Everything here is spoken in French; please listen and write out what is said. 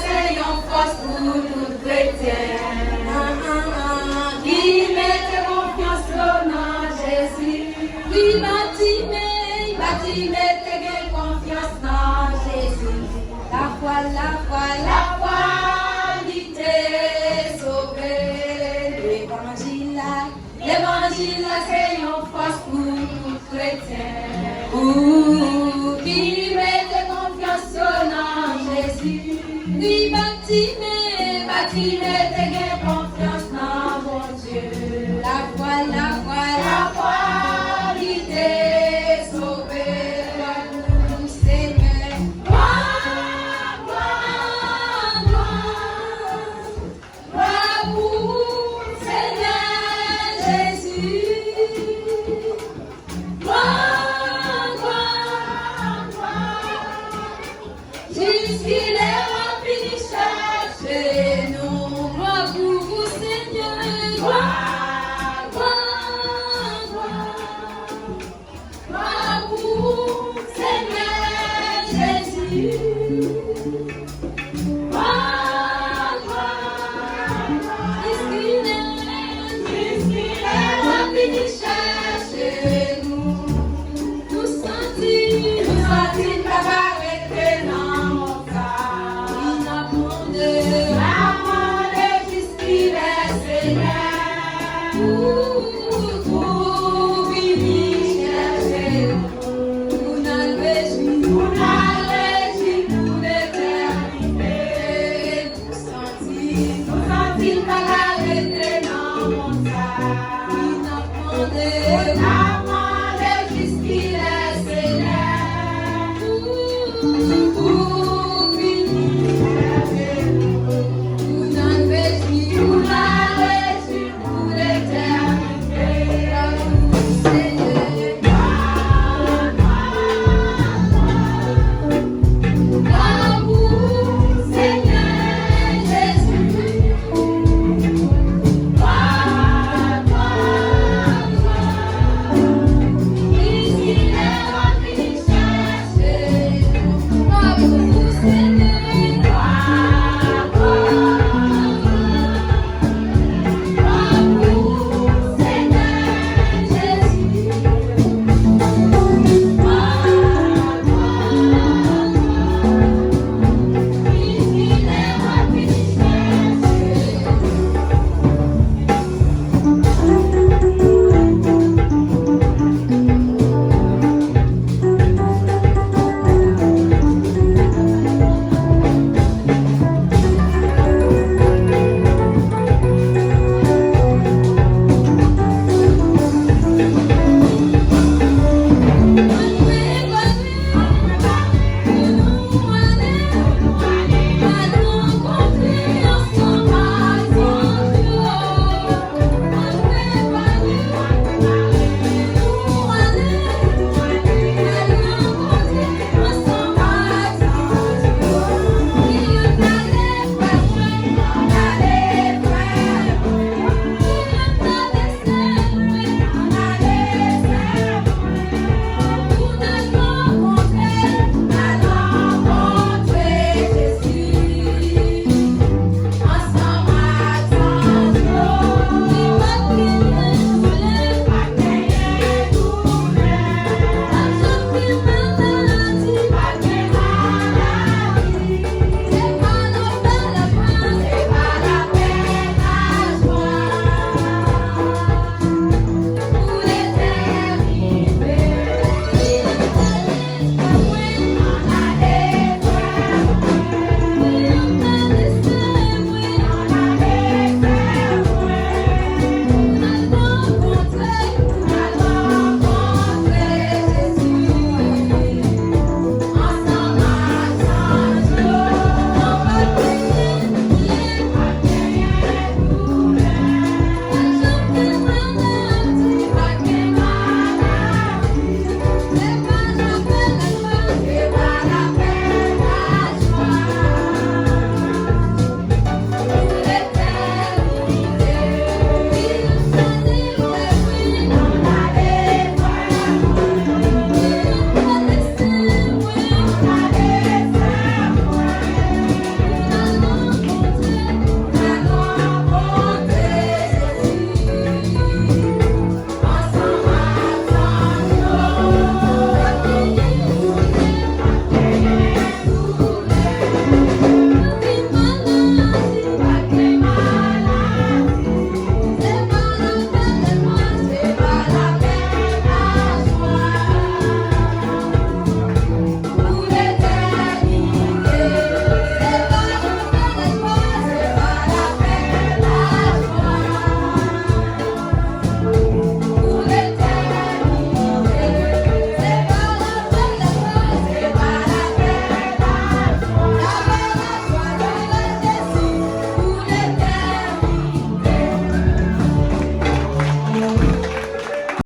c'est une force pour tout chrétien. Qui mette confiance dans Jésus. Oui, Batimé, t'es confiance dans Jésus. La foi, l'ité sauvé. L'évangile, c'est une force pour tout chrétien. Qui mette confiance dans Jésus. Oui, Batimé, t'es confiance dans mon Dieu. La foi, l'ité sauvé. Seigneur. Jusqu'il est rempli de chercher nous. Gloire pour vous, Seigneur. Gloire pour vous, Seigneur Jésus.